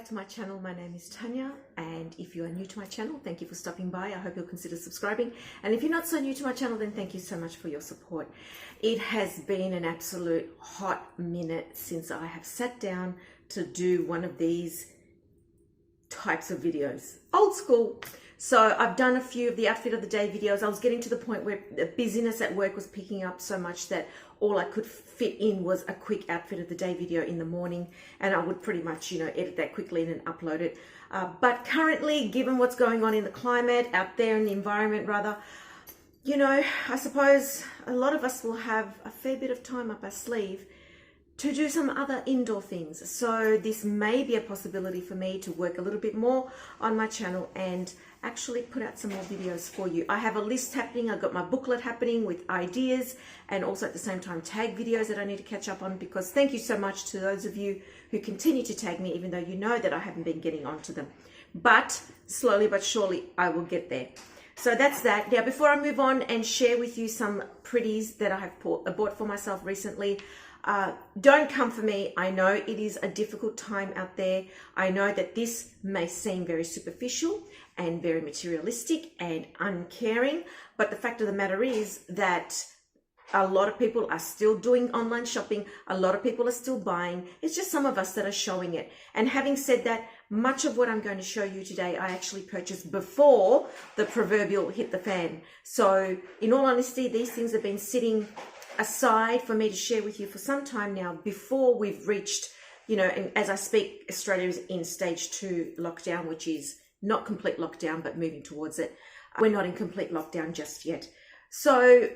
to my channel. My name is Tanya, and if you are new to my channel, thank you for stopping by. I hope you'll consider subscribing, and if you're not so new to my channel, then thank you so much for your support. It has been an absolute hot minute since I have sat down to do one of these types of videos, old school. So I've done a few of the outfit of the day videos. I was getting to the point where the busyness at work was picking up so much that all I could fit in was a quick outfit of the day video in the morning, and I would pretty much, edit that quickly and then upload it. But currently, given what's going on in the climate out there in the environment rather, I suppose a lot of us will have a fair bit of time up our sleeve to do some other indoor things. So this may be a possibility for me to work a little bit more on my channel and actually put out some more videos for you. I have a list happening. I've got my booklet happening with ideas, and also at the same time tag videos that I need to catch up on, because thank you so much to those of you who continue to tag me, even though you know that I haven't been getting onto them. But slowly but surely I will get there. So that's that. Now, before I move on and share with you some pretties that I have bought for myself recently, don't come for me. I know it is a difficult time out there. I know that this may seem very superficial and very materialistic and uncaring, but the fact of the matter is that a lot of people are still doing online shopping. A lot of people are still buying. It's just some of us that are showing it. And having said that, much of what I'm going to show you today, I actually purchased before the proverbial hit the fan. So in all honesty, these things have been sitting aside for me to share with you for some time now, before we've reached, and as I speak, Australia is in stage 2 lockdown, which is not complete lockdown, but moving towards it. We're not in complete lockdown just yet. So,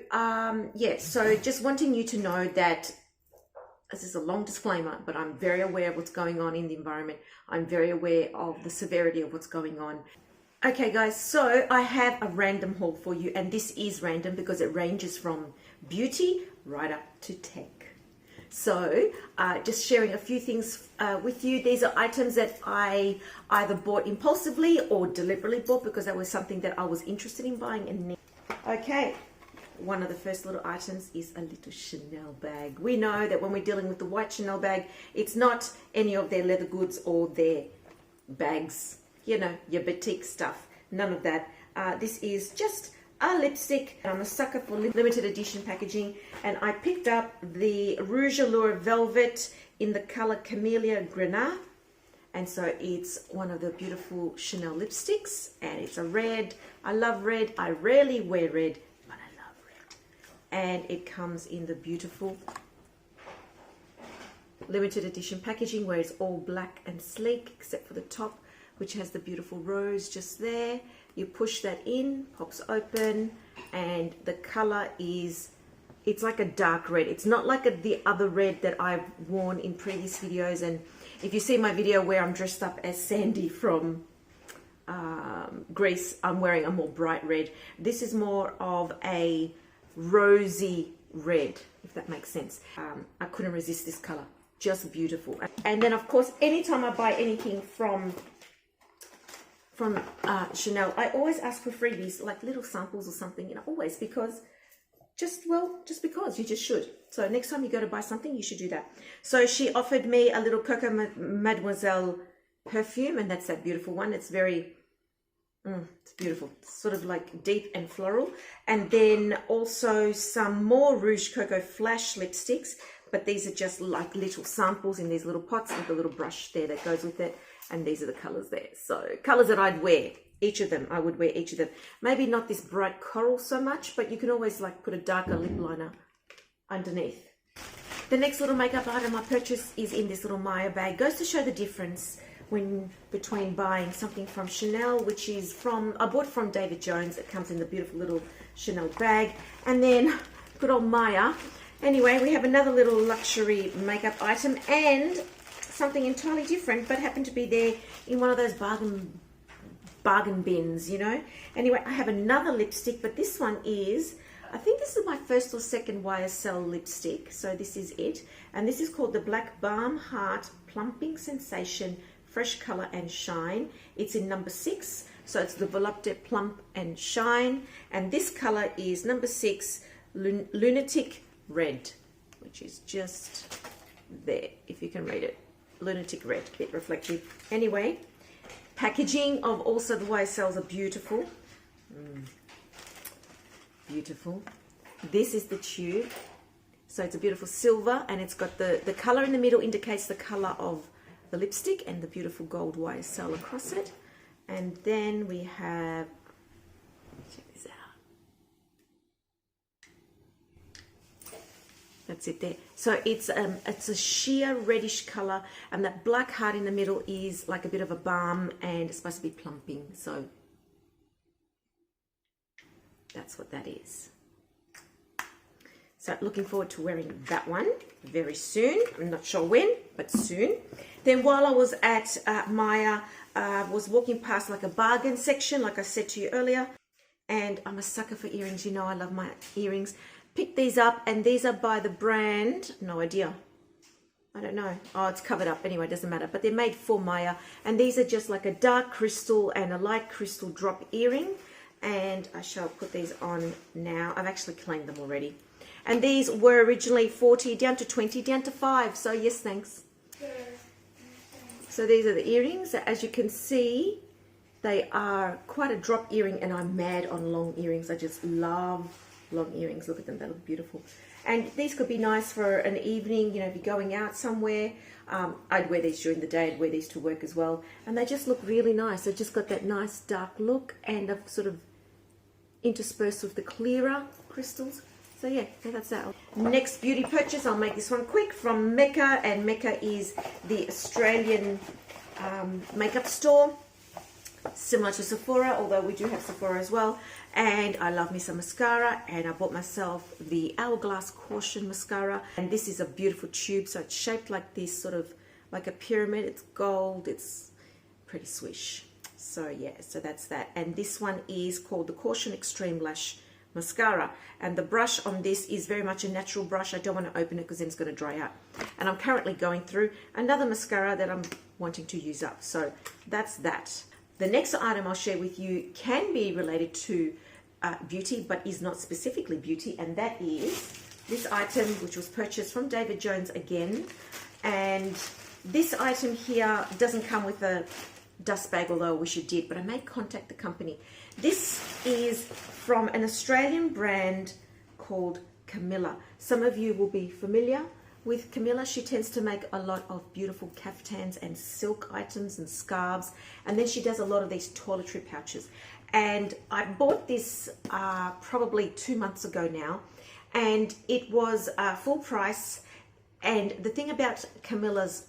so just wanting you to know that this is a long disclaimer, but I'm very aware of what's going on in the environment. I'm very aware of the severity of what's going on. Okay guys, so I have a random haul for you, and this is random because it ranges from beauty right up to tech. So just sharing a few things with you. These are items that I either bought impulsively or deliberately bought because that was something that I was interested in buying and need. Okay, one of the first little items is a little Chanel bag. We know that when we're dealing with the white Chanel bag, it's not any of their leather goods or their bags, your boutique stuff, none of that. This is just a lipstick. I'm a sucker for limited edition packaging, and I picked up the Rouge Allure Velvet in the color Camellia Grenat, and so it's one of the beautiful Chanel lipsticks, and it's a red. I love red. I rarely wear red, but I love red. And it comes in the beautiful limited edition packaging where it's all black and sleek except for the top, which has the beautiful rose just there. You push that in, pops open, and the color it's like a dark red. It's not like the other red that I've worn in previous videos. And if you see my video where I'm dressed up as Sandy from Greece, I'm wearing a more bright red. This is more of a rosy red, if that makes sense. I couldn't resist this color, just beautiful. And then of course, anytime I buy anything from Chanel, I always ask for freebies, like little samples or something, always, because just because you just should. So next time you go to buy something, you should do that. So she offered me a little Coco Mademoiselle perfume, and that's that beautiful one. It's very, it's beautiful. It's sort of like deep and floral. And then also some more Rouge Coco Flash lipsticks, but these are just like little samples in these little pots with a little brush there that goes with it. And these are the colors there. So colors that I'd wear, each of them, I would wear each of them. Maybe not this bright coral so much, but you can always like put a darker lip liner underneath. The next little makeup item I purchased is in this little Maya bag. Goes to show the difference between buying something from Chanel, which is I bought from David Jones. It comes in the beautiful little Chanel bag. And then good old Maya. Anyway, we have another little luxury makeup item, and something entirely different, but happened to be there in one of those bargain bins, Anyway, I have another lipstick, but this one is, I think this is my first or second YSL lipstick. So this is it. And this is called the Black Balm Heart Plumping Sensation Fresh Color and Shine. It's in number 6. So it's the Volupte Plump and Shine. And this color is number 6, Lunatic Red, which is just there, if you can read it. lunatic red, a bit reflective. Anyway, packaging of also the YSLs are beautiful. Beautiful. This is the tube. So it's a beautiful silver, and it's got the color in the middle indicates the color of the lipstick and the beautiful gold YSL across it. And then we have, check this out. That's it there. So it's a sheer reddish color, and that black heart in the middle is like a bit of a balm, and it's supposed to be plumping. So that's what that is. So looking forward to wearing that one very soon. I'm not sure when, but soon. Then while I was at Maya, was walking past like a bargain section, like I said to you earlier, and I'm a sucker for earrings. You know I love my earrings. Picked these up, and these are by the brand, no idea. I don't know. Oh, it's covered up. Anyway, it doesn't matter. But they're made for Maya, and these are just like a dark crystal and a light crystal drop earring. And I shall put these on now. I've actually cleaned them already. And these were originally 40, down to 20, down to 5. So yes, thanks. So these are the earrings. As you can see, they are quite a drop earring, and I'm mad on long earrings. I just love long earrings. Look at them, they look beautiful. And these could be nice for an evening, you know, if you're going out somewhere. I'd wear these during the day. I'd wear these to work as well. And they just look really nice. They've just got that nice dark look, and I've sort of interspersed with the clearer crystals. So yeah, that's that. Next beauty purchase, I'll make this one quick, from Mecca, and Mecca is the Australian makeup store, similar to Sephora, although we do have Sephora as well. And I love me some mascara, and I bought myself the Hourglass Caution mascara, and this is a beautiful tube. So it's shaped like this, sort of like a pyramid. It's gold, it's pretty swish. So yeah, so that's that. And this one is called the Caution Extreme Lash Mascara, and the brush on this is very much a natural brush. I don't want to open it because then it's going to dry out. And I'm currently going through another mascara that I'm wanting to use up. So that's that. The next item I'll share with you can be related to beauty, but is not specifically beauty, and that is this item, which was purchased from David Jones again. And this item here doesn't come with a dust bag, although I wish it did, but I may contact the company. This is from an Australian brand called Camilla. Some of you will be familiar with Camilla. She tends to make a lot of beautiful caftans and silk items and scarves, and then she does a lot of these toiletry pouches. And I bought this probably 2 months ago now, and it was full price. And the thing about Camilla's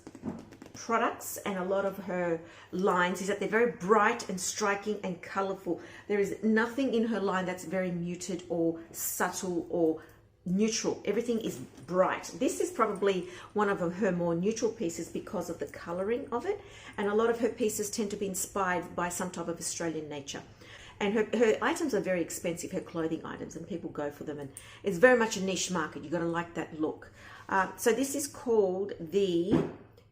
products and a lot of her lines is that they're very bright and striking and colorful. There is nothing in her line that's very muted or subtle or neutral. Everything is bright. This is probably one of her more neutral pieces because of the coloring of it, and a lot of her pieces tend to be inspired by some type of Australian nature. And her items are very expensive, her clothing items, and people go for them, and it's very much a niche market. You've got to like that look. So this is called the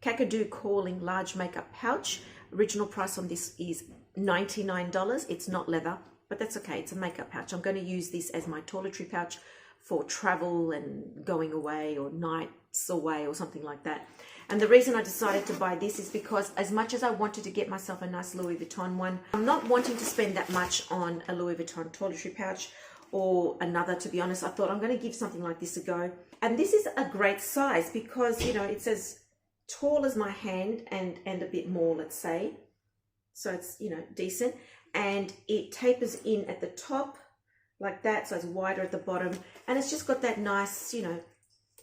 Kakadu Calling Large Makeup Pouch. Original price on this is $99. It's not leather, but that's okay. It's a makeup pouch. I'm going to use this as my toiletry pouch for travel and going away or nights away or something like that. And the reason I decided to buy this is because as much as I wanted to get myself a nice Louis Vuitton one, I'm not wanting to spend that much on a Louis Vuitton toiletry pouch or another, to be honest. I thought I'm going to give something like this a go. And this is a great size because, you know, it's as tall as my hand and a bit more, let's say. So it's, you know, decent. And it tapers in at the top like that, so it's wider at the bottom, and it's just got that nice, you know,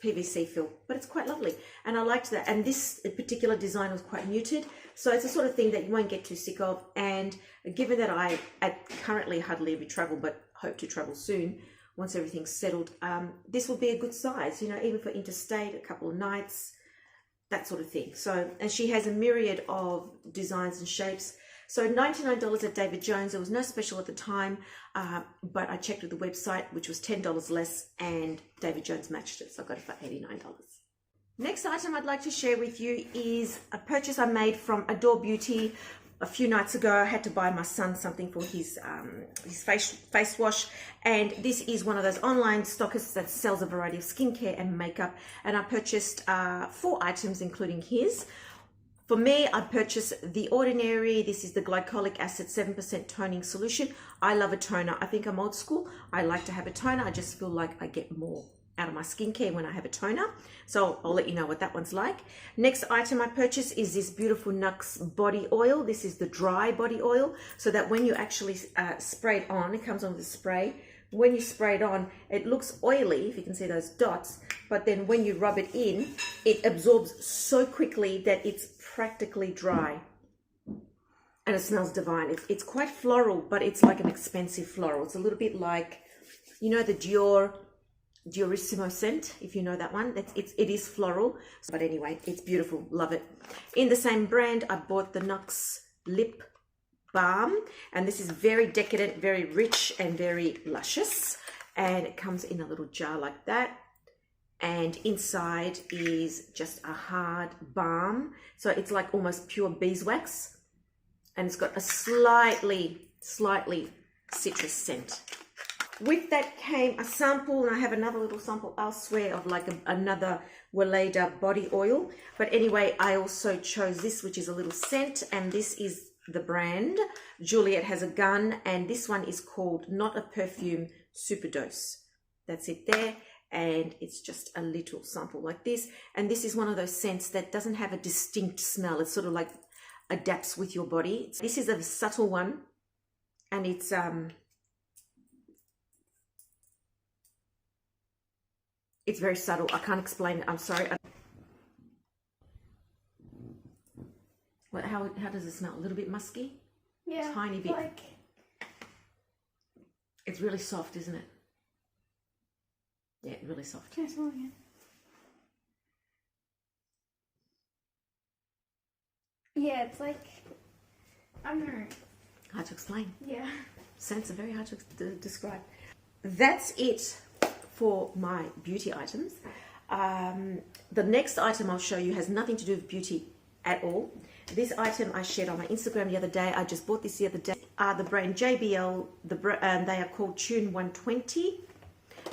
PVC feel, but it's quite lovely, and I liked that. And this particular design was quite muted, so it's the sort of thing that you won't get too sick of. And given that I currently hardly ever travel, but hope to travel soon once everything's settled, this will be a good size, you know, even for interstate, a couple of nights, that sort of thing. So, and she has a myriad of designs and shapes. So $99 at David Jones. There was no special at the time, but I checked with the website, which was $10 less, and David Jones matched it, so I got it for $89. Next item I'd like to share with you is a purchase I made from Adore Beauty. A few nights ago, I had to buy my son something for his face wash, and this is one of those online stockists that sells a variety of skincare and makeup, and I purchased 4 items, including his. For me, I purchased The Ordinary. This is the glycolic acid 7% toning solution. I love a toner. I think I'm old school. I like to have a toner. I just feel like I get more out of my skincare when I have a toner. So I'll let you know what that one's like. Next item I purchased is this beautiful Nux body oil. This is the dry body oil, so that when you actually spray it on, it comes on with a spray. When you spray it on, it looks oily, if you can see those dots, but then when you rub it in, it absorbs so quickly that it's practically dry. And it smells divine. It's quite floral, but it's like an expensive floral. It's a little bit like, you know, the Diorissimo scent, if you know that one. It is floral, but anyway, it's beautiful. Love it. In the same brand, I bought the Nux Lip Balm, and this is very decadent, very rich, and very luscious. And it comes in a little jar like that. And inside is just a hard balm. So it's like almost pure beeswax. And it's got a slightly citrus scent. With that came a sample, and I have another little sample elsewhere of like another Weleda body oil. But anyway, I also chose this, which is a little scent, and this is the brand. Juliet Has a Gun, and this one is called Not a Perfume Superdose. That's it there, and it's just a little sample like this. And this is one of those scents that doesn't have a distinct smell. It's sort of like adapts with your body. This is a subtle one, and it's very subtle. I can't explain it. I'm sorry. How does it smell? A little bit musky? Yeah. Tiny bit. Like... It's really soft, isn't it? Yeah, really soft. Can I smell again? Yeah, it's like, I don't know. Hard to explain. Yeah. Scents are very hard to describe. That's it for my beauty items. The next item I'll show you has nothing to do with beauty at all. This item I shared on my Instagram the other day. I just bought this the other day. The brand JBL, they are called Tune 120,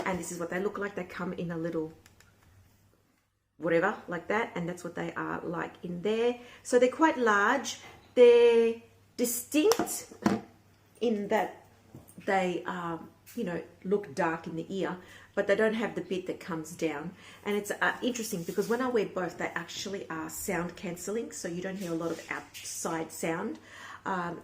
and this is what they look like. They come in a little whatever like that, and that's what they are like in there. So they're quite large. They're distinct in that they are, you know, look dark in the ear, but they don't have the bit that comes down. And it's interesting because when I wear both, they actually are sound cancelling, so you don't hear a lot of outside sound,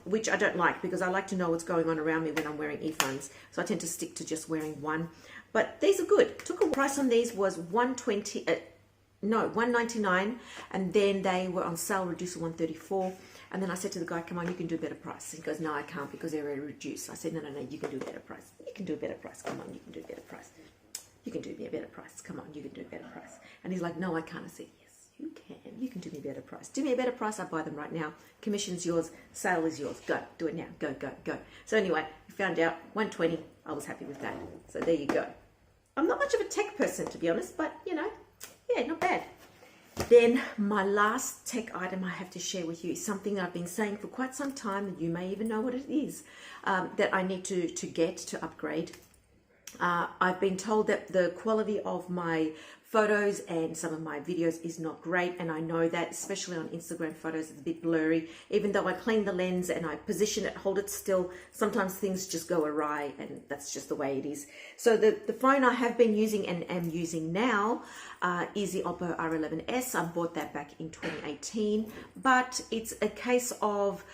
which I don't like because I like to know what's going on around me when I'm wearing earphones. So I tend to stick to just wearing one. But these are good. Took a price on these was $199, and then they were on sale, reduced to $134. And then I said to the guy, come on, you can do a better price. He goes, no, I can't because they're already reduced. I said, no, you can do a better price. You can do a better price. Come on, you can do a better price. You can do me a better price. Come on, you can do a better price. And he's like, no, I can't. I said, yes, you can. You can do me a better price. Do me a better price. I buy them right now. Commission's yours. Sale is yours. Go. Do it now. Go, go, go. So anyway, we found out $120. I was happy with that. So there you go. I'm not much of a tech person, to be honest, but, you know, yeah, not bad. Then my last tech item I have to share with you is something I've been saying for quite some time, and you may even know what it is, that I need to upgrade. I've been told that the quality of my photos and some of my videos is not great, and I know that, especially on Instagram photos, it's a bit blurry. Even though I clean the lens and I position it, hold it still, sometimes things just go awry, and that's just the way it is. So the phone I have been using and am using now is the Oppo R11s. I bought that back in 2018, but it's a case of,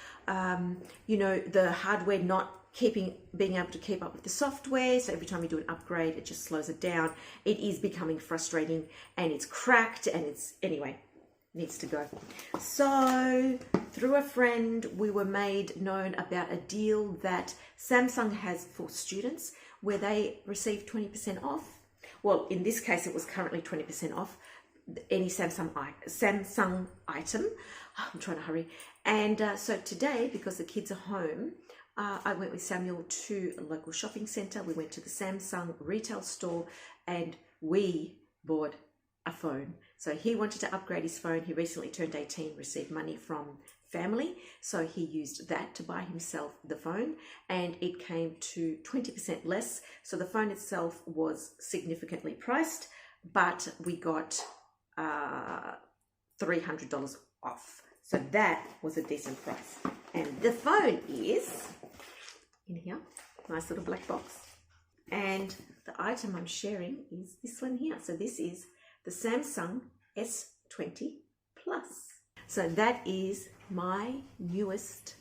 you know, the hardware not being able to keep up with the software. So every time you do an upgrade, it just slows it down. It is becoming frustrating, and it's cracked, and anyway, needs to go. So through a friend, we were made known about a deal that Samsung has for students where they receive 20% off. Well, in this case, it was currently 20% off any Samsung item. I'm trying to hurry. And so today, because the kids are home, I went with Samuel to a local shopping centre. We went to the Samsung retail store and we bought a phone. So he wanted to upgrade his phone. He recently turned 18, received money from family. So he used that to buy himself the phone, and it came to 20% less. So the phone itself was significantly priced, but we got $300 off. So that was a decent price. And the phone is in here, nice little black box. And the item I'm sharing is this one here. So this is the Samsung S20 Plus. So that is my newest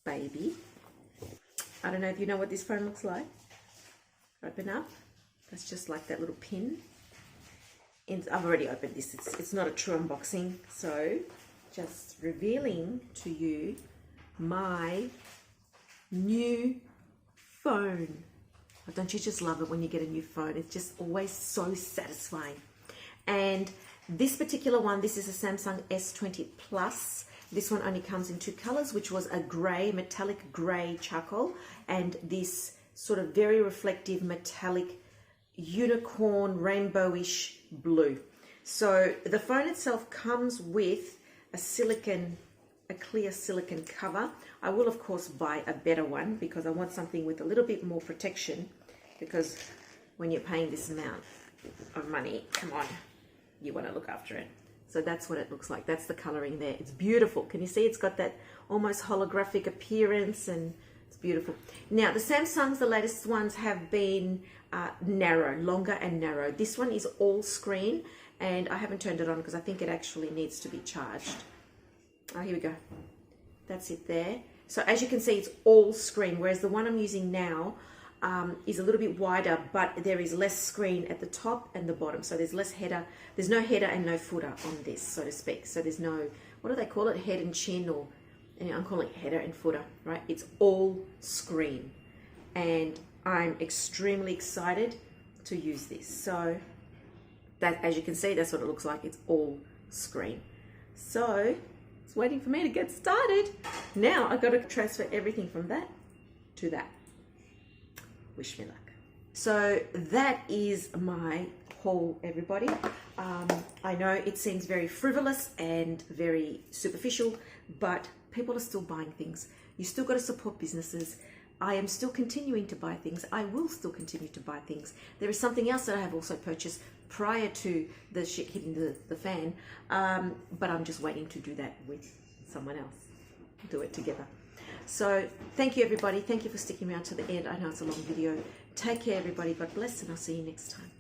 baby. I don't know if you know what this phone looks like. Open up. That's just like that little pin. And I've already opened this. It's not a true unboxing. So just revealing to you my new phone. Oh, don't you just love it when you get a new phone? It's just always so satisfying. And this particular one, this is a Samsung S20 Plus. This one only comes in 2 colors, which was a gray, metallic gray charcoal, and this sort of very reflective metallic unicorn rainbowish blue. So the phone itself comes with a clear silicone cover. I will of course buy a better one because I want something with a little bit more protection, because when you're paying this amount of money, come on, you want to look after it. So that's what it looks like. That's the coloring there. It's beautiful. Can you see it's got that almost holographic appearance, and it's beautiful. Now the Samsungs, the latest ones, have been narrow, longer and narrow. This one is all screen, and I haven't turned it on because I think it actually needs to be charged. Oh, here we go. That's it there. So as you can see, it's all screen, whereas the one I'm using now is a little bit wider, but there is less screen at the top and the bottom. So there's less header. There's no header and no footer on this, so to speak. So there's no, what do they call it? Head and chin, or I'm calling it header and footer, right? It's all screen. And I'm extremely excited to use this. So that, as you can see, that's what it looks like. It's all screen. So it's waiting for me to get started. Now I've got to transfer everything from that to that. Wish me luck. So that is my haul, everybody. I know it seems very frivolous and very superficial, but people are still buying things. You still got to support businesses. I am still continuing to buy things. I will still continue to buy things. There is something else that I have also purchased prior to the shit hitting the fan, but I'm just waiting to do that with someone else. Do it together. So thank you, everybody. Thank you for sticking around to the end. I know it's a long video. Take care, everybody. God bless, and I'll see you next time.